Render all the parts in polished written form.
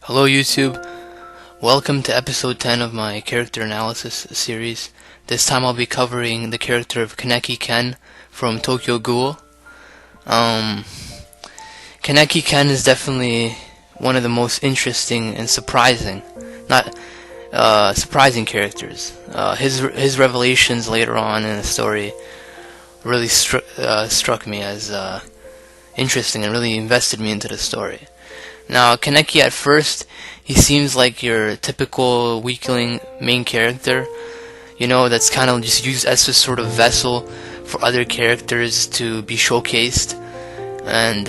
Hello YouTube, welcome to episode 10 of my character analysis series. This time I'll be covering the character of Kaneki Ken from Tokyo Ghoul. Kaneki Ken is definitely one of the most interesting and surprising characters. His revelations later on in the story really struck me as interesting and really invested me into the story. Now, Kaneki at first, he seems like your typical weakling main character, that's kind of just used as a sort of vessel for other characters to be showcased, and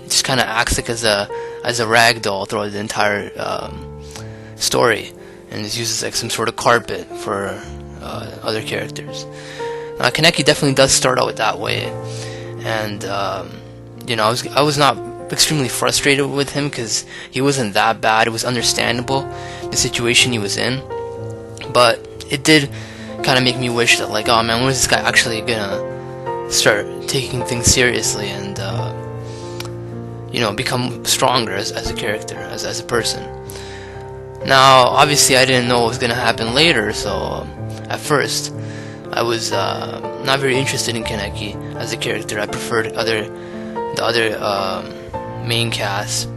just kind of acts like as a rag doll throughout the entire story, and is used as like some sort of carpet for other characters. Now, Kaneki definitely does start out that way, and I was not extremely frustrated with him because he wasn't that bad. It was understandable, the situation he was in, but it did kind of make me wish that, like, oh man, when is this guy actually gonna start taking things seriously and become stronger as a character, as a person. Now, obviously I didn't know what was gonna happen later, so at first I was not very interested in Kaneki as a character. I preferred the other main cast,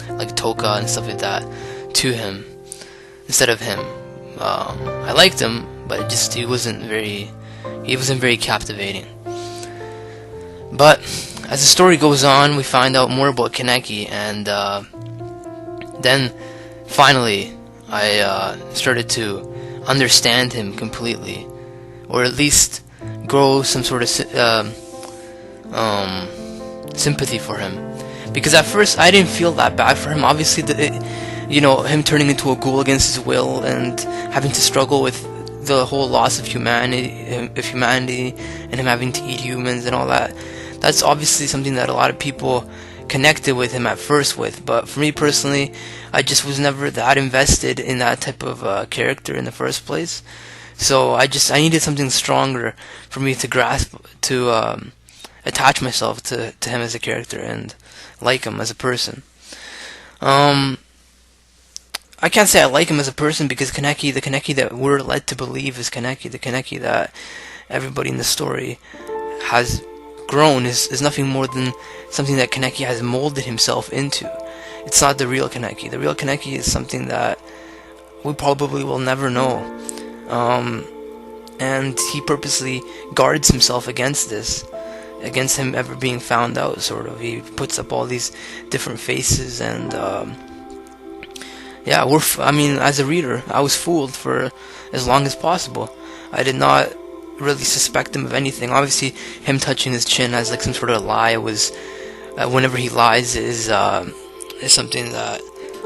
like Toka and stuff like that, to him instead of him. I liked him, but he wasn't very captivating. But as the story goes on, we find out more about Kaneki, and then finally I started to understand him completely, or at least grow some sort of sympathy for him, because at first I didn't feel that bad for him. Obviously, him turning into a ghoul against his will and having to struggle with the whole loss of humanity, and him having to eat humans and all that. That's obviously something that a lot of people connected with him at first with. But for me personally, I just was never that invested in that type of character in the first place. So I needed something stronger for me to grasp, to attach myself to him as a character and like him as a person. I can't say I like him as a person, because the Kaneki that we're led to believe is the Kaneki that everybody in the story has grown is nothing more than something that Kaneki has molded himself into. It's not the real Kaneki. The real Kaneki is something that we probably will never know. And he purposely guards himself against this, against him ever being found out, sort of. He puts up all these different faces, and as a reader, I was fooled for as long as possible. I did not really suspect him of anything. Obviously, him touching his chin as like some sort of lie was, whenever he lies, is something that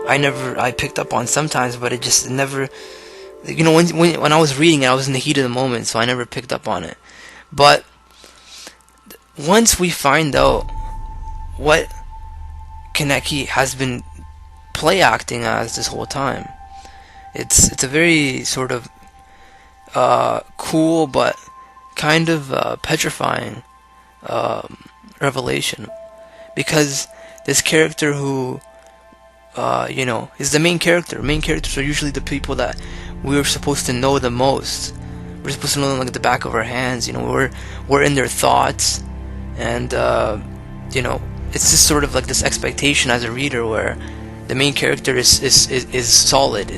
I picked up on sometimes, but it just never, when I was reading it, I was in the heat of the moment, so I never picked up on it. But once we find out what Kaneki has been play acting as this whole time, it's a very sort of cool but kind of petrifying revelation, because this character who is the main character. Main characters are usually the people that we're supposed to know the most. We're supposed to know them like the back of our hands. We're in their thoughts. And it's just sort of like this expectation as a reader where the main character is solid.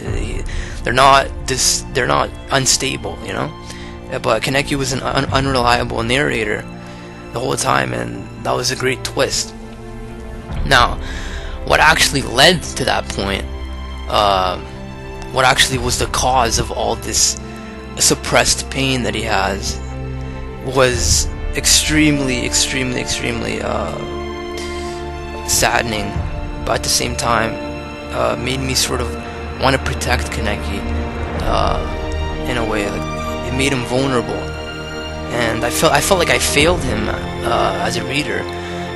They're not unstable, But Kaneki was an unreliable narrator the whole time, and that was a great twist. Now, what actually led to that point? What actually was the cause of all this suppressed pain that he has was extremely saddening, but at the same time made me sort of want to protect Kaneki in a way. Like, it made him vulnerable, and I felt like I failed him as a reader,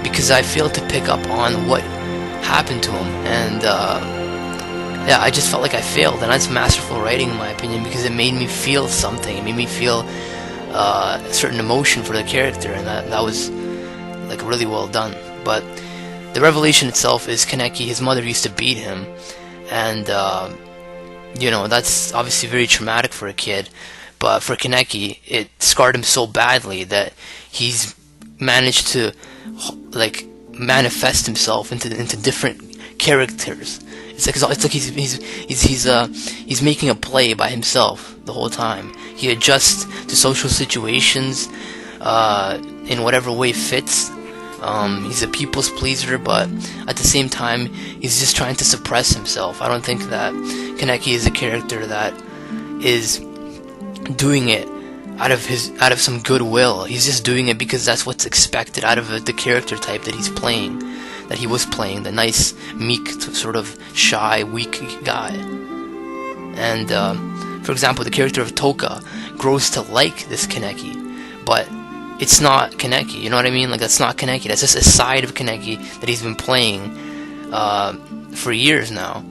because I failed to pick up on what happened to him, and I just felt like I failed. And that's masterful writing, in my opinion, because it made me feel something. It made me feel a certain emotion for the character, and that was like really well done. But the revelation itself is Kaneki, his mother used to beat him, and that's obviously very traumatic for a kid. But for Kaneki, it scarred him so badly that he's managed to manifest himself into different characters. It's like he's making a play by himself the whole time. He adjusts to social situations in whatever way fits. He's a people's pleaser, but at the same time, he's just trying to suppress himself. I don't think that Kaneki is a character that is doing it out of some goodwill. He's just doing it because that's what's expected out of the character type that he was playing, the nice, meek, sort of shy, weak guy. And for example, the character of Toka grows to like this Kaneki, but it's not Kaneki, you know what I mean? Like, that's not Kaneki. That's just a side of Kaneki that he's been playing for years now.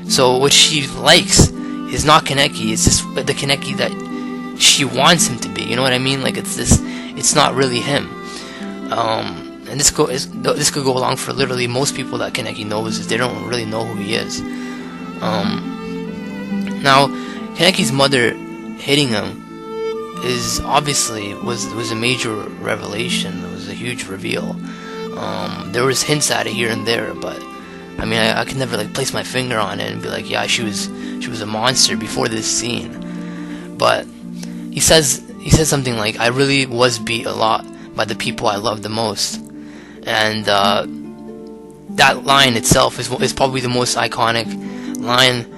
So what she likes is not Kaneki. It's just the Kaneki that she wants him to be. You know what I mean? Like, it's not really him. And this could go along for literally most people that Kaneki knows. Is they don't really know who he is. Now, Kaneki's mother hitting him is obviously was a major revelation. It was a huge reveal. There was hints at it here and there, but I mean, I could never place my finger on it and be like, yeah, she was a monster before this scene. But he says something like, I really was beat a lot by the people I loved the most, and that line itself is probably the most iconic line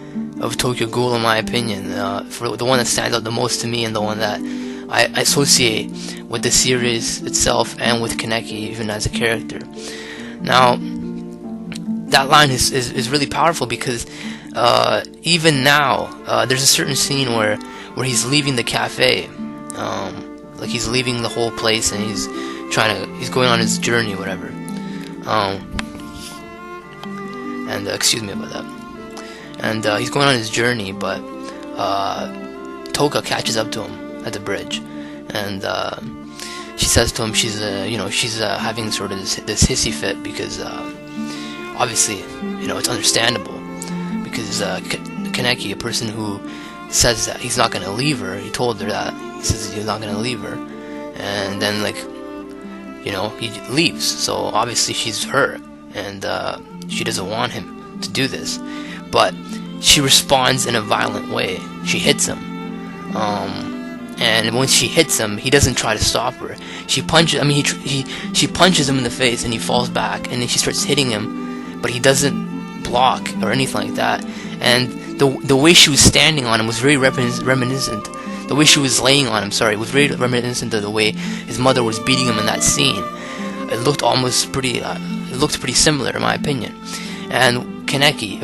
of Tokyo Ghoul, in my opinion, for the one that stands out the most to me, and the one that I associate with the series itself and with Kaneki even as a character. Now, that line is really powerful because even now, there's a certain scene where he's leaving the cafe, like he's leaving the whole place, and he's going on his journey, whatever. And excuse me about that. And he's going on his journey, but Toka catches up to him at the bridge, and she says to him she's having sort of this hissy fit because obviously it's understandable, because Kaneki, a person who says that he's not going to leave her, he told her that he says he's not going to leave her, and then he leaves, so obviously she's hurt, and she doesn't want him to do this. But she responds in a violent way. She hits him, and when she hits him, he doesn't try to stop her. She punches him in the face, and he falls back, and then she starts hitting him, but he doesn't block or anything like that. And the way she was standing on him was very reminiscent. The way she was laying on him, was very reminiscent of the way his mother was beating him in that scene. It looked pretty similar, in my opinion. And Kaneki,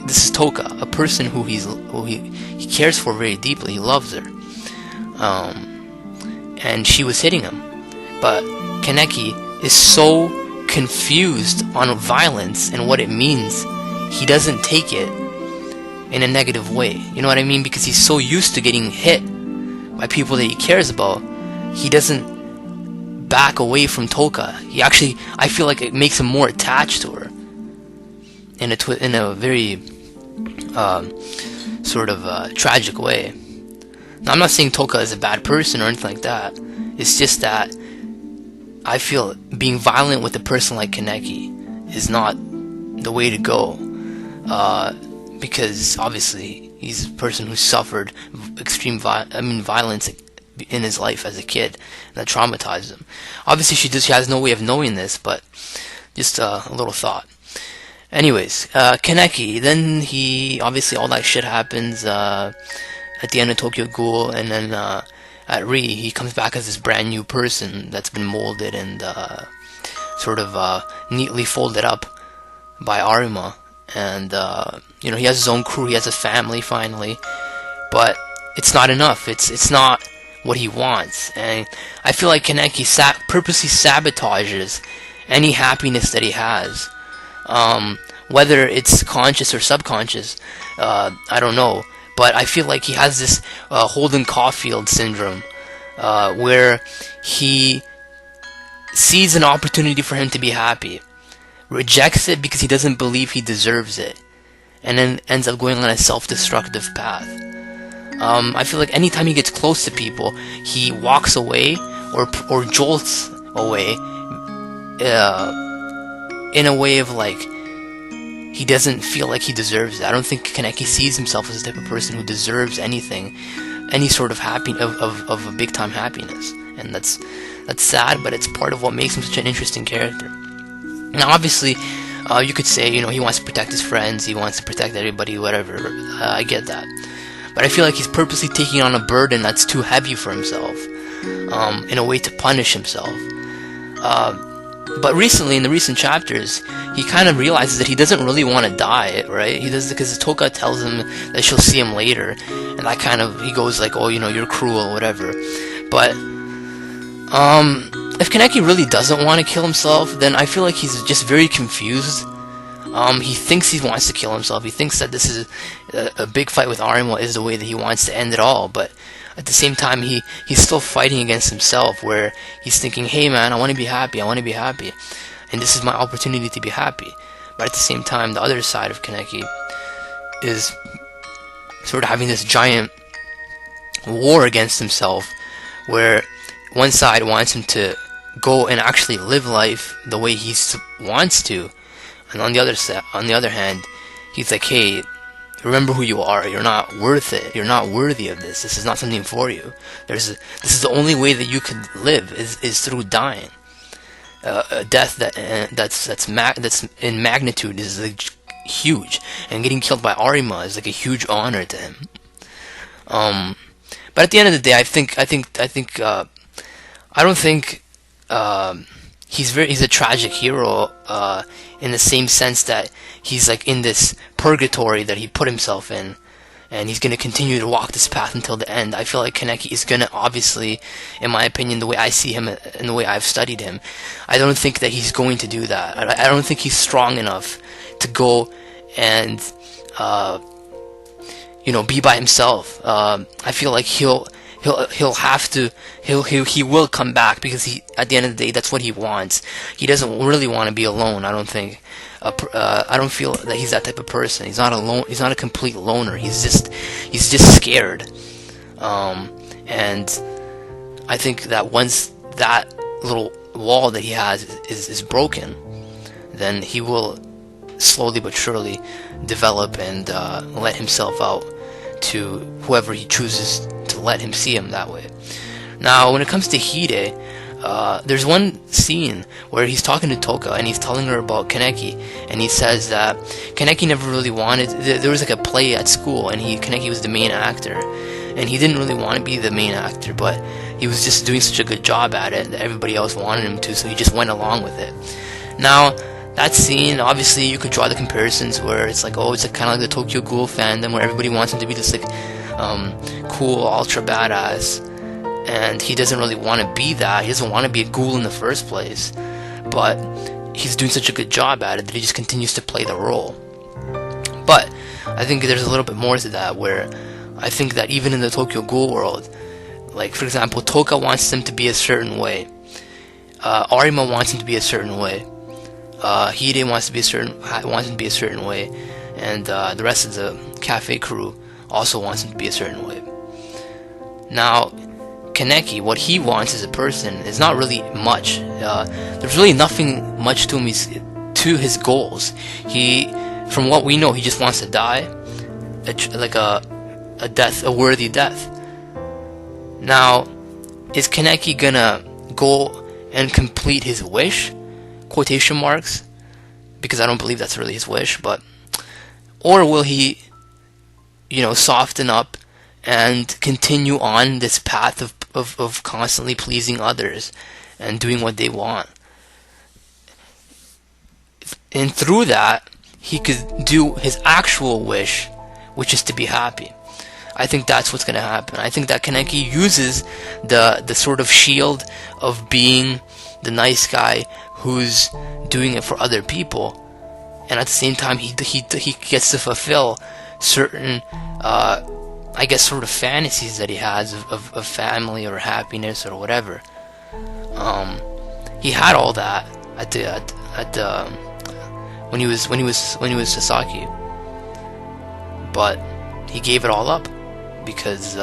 this is Toka, a person who he cares for very deeply. He loves her, and she was hitting him, but Kaneki is so confused on violence and what it means, he doesn't take it in a negative way. You know what I mean? Because he's so used to getting hit by people that he cares about, he doesn't back away from Toka. I feel like it makes him more attached to her in a very sort of tragic way. Now, I'm not saying Toka is a bad person or anything like that. It's just that I feel being violent with a person like Kaneki is not the way to go, because obviously he's a person who suffered extreme violence in his life as a kid that traumatized him. Obviously she has no way of knowing this, but just a little thought. Anyways, Kaneki, then obviously all that shit happens at the end of Tokyo Ghoul, and then at Ri, he comes back as this brand new person that's been molded and sort of neatly folded up by Arima, and he has his own crew, he has a family finally, but it's not enough. It's not what he wants, and I feel like Kaneki purposely sabotages any happiness that he has. Whether it's conscious or subconscious, I don't know, but I feel like he has this Holden Caulfield syndrome, where he sees an opportunity for him to be happy, rejects it because he doesn't believe he deserves it, and then ends up going on a self-destructive path. I feel like anytime he gets close to people, he walks away or jolts away in a way of like he doesn't feel like he deserves it. I don't think Kaneki sees himself as the type of person who deserves anything, any sort of of a big time happiness, and that's sad, but it's part of what makes him such an interesting character. Now, obviously, you could say, he wants to protect his friends, he wants to protect everybody, whatever. I get that. But I feel like he's purposely taking on a burden that's too heavy for himself, in a way to punish himself. But recently, in the recent chapters, he kind of realizes that he doesn't really want to die, right? He does, because Toka tells him that she'll see him later, and he goes like, oh, you're cruel, whatever. But, if Kaneki really doesn't want to kill himself, then I feel like he's just very confused. He thinks he wants to kill himself. He thinks that this is a big fight with Arima is the way that he wants to end it all. But at the same time, he's still fighting against himself, where he's thinking, hey man, I want to be happy. And this is my opportunity to be happy. But at the same time, the other side of Kaneki is sort of having this giant war against himself, where one side wants him to go and actually live life the way he wants to, and on the other hand, he's like, hey, remember who you are. You're not worth it. You're not worthy of this. This is not something for you. This is the only way that you can live is through dying. A death that's in magnitude is like huge, and getting killed by Arima is like a huge honor to him. But at the end of the day, I don't think he's a tragic hero in the same sense that he's like in this purgatory that he put himself in, and he's going to continue to walk this path until the end. I feel like Kaneki is going to, obviously, in my opinion, the way I see him and the way I've studied him, I don't think that he's going to do that. I don't think he's strong enough to go and be by himself. I feel like he will come back, because at the end of the day, that's what he wants. He doesn't really want to be alone, I don't think. I don't feel that he's that type of person. He's not alone. He's not a complete loner. He's just scared. And I think that once that little wall that he has is broken, then he will slowly but surely develop and let himself out to whoever he chooses to let him see him that way. Now, when it comes to Hide, there's one scene where he's talking to Toka and he's telling her about Kaneki, and he says that Kaneki never really wanted. There was like a play at school, and Kaneki was the main actor, and he didn't really want to be the main actor, but he was just doing such a good job at it that everybody else wanted him to, so he just went along with it. Now, that scene, obviously, you could draw the comparisons where it's like, it's like kind of like the Tokyo Ghoul fandom, where everybody wants him to be this like cool, ultra badass, and he doesn't really want to be that. He doesn't want to be a ghoul in the first place, but he's doing such a good job at it that he just continues to play the role. But I think there's a little bit more to that, where I think that even in the Tokyo Ghoul world, like for example, Toka wants him to be a certain way, Arima wants him to be a certain way, Hide wants him to be a certain way, and the rest of the cafe crew also wants him to be a certain way. Now, Kaneki, what he wants as a person is not really much. There's really nothing much to him. To his goals, from what we know, he just wants to die, like a worthy death. Now, is Kaneki gonna go and complete his wish? Quotation marks, because I don't believe that's really his wish. Or will he, soften up and continue on this path of constantly pleasing others and doing what they want? And through that, he could do his actual wish, which is to be happy. I think that's what's going to happen. I think that Kaneki uses the sort of shield of being the nice guy who's doing it for other people, and at the same time he gets to fulfill certain sort of fantasies that he has of family or happiness or whatever. He had all that at the when he was Sasaki. But he gave it all up because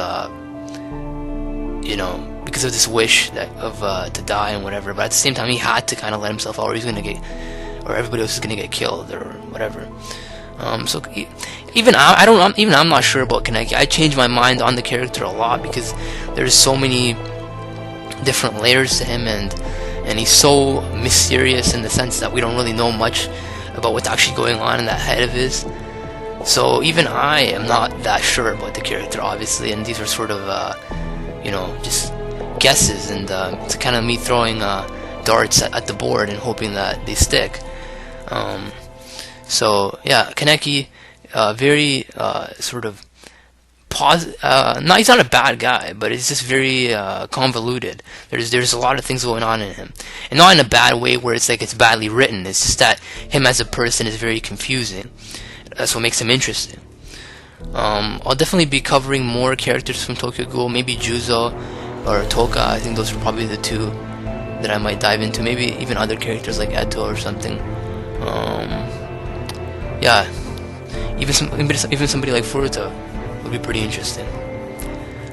because of this wish to die and whatever. But at the same time, he had to kind of let himself out, or or everybody else is gonna get killed or whatever. So even I'm not sure about Kaneki. I changed my mind on the character a lot because there's so many different layers to him, and he's so mysterious in the sense that we don't really know much about what's actually going on in that head of his. So even I am not that sure about the character, obviously, and these are sort of just guesses, and it's kind of me throwing darts at the board and hoping that they stick. So yeah, Kaneki, very sort of no, he's not a bad guy, but it's just very convoluted. There's a lot of things going on in him, and not in a bad way where it's like it's badly written. It's just that him as a person is very confusing. That's what makes him interesting. I'll definitely be covering more characters from Tokyo Ghoul, maybe Juzo or Toka. I think those are probably the two that I might dive into. Maybe even other characters like Eto or something. Yeah, even somebody like Furuta would be pretty interesting.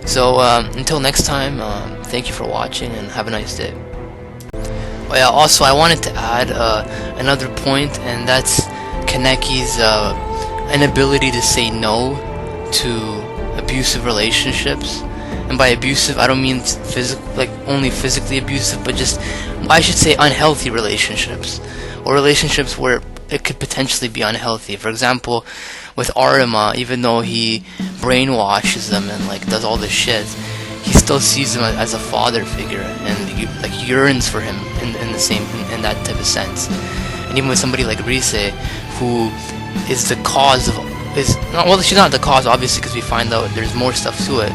So until next time, thank you for watching and have a nice day. Oh yeah, also I wanted to add another point, and that's Kaneki's inability to say no to abusive relationships. And by abusive, I don't mean only physically abusive, but just, I should say, unhealthy relationships, or relationships where it could potentially be unhealthy. For example, with Arima, even though he brainwashes them and does all this shit, he still sees him as a father figure and yearns for him in that type of sense. And even with somebody like Rise, who is the cause of she's not the cause, obviously, because we find out there's more stuff to it,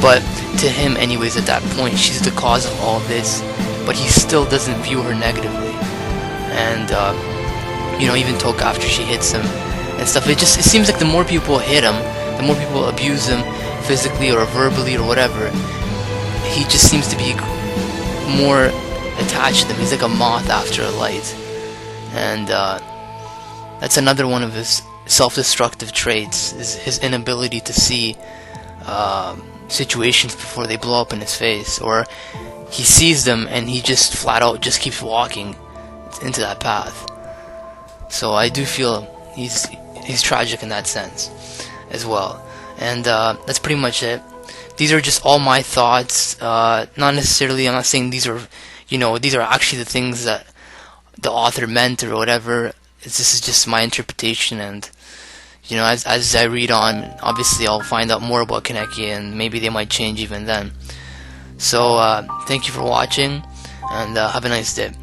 but to him anyways at that point she's the cause of all this, but he still doesn't view her negatively. And even Toka, after she hits him and stuff, it seems like the more people hit him, the more people abuse him physically or verbally or whatever, he just seems to be more attached to them. He's like a moth after a light. And that's another one of his self-destructive traits, is his inability to see situations before they blow up in his face, or he sees them and he just flat out just keeps walking into that path. So I do feel he's tragic in that sense as well. And that's pretty much it. These are just all my thoughts. Not necessarily, I'm not saying these are actually the things that the author meant or whatever. This is just my interpretation, and as I read on, obviously I'll find out more about Kaneki, and maybe they might change even then. So thank you for watching, and have a nice day.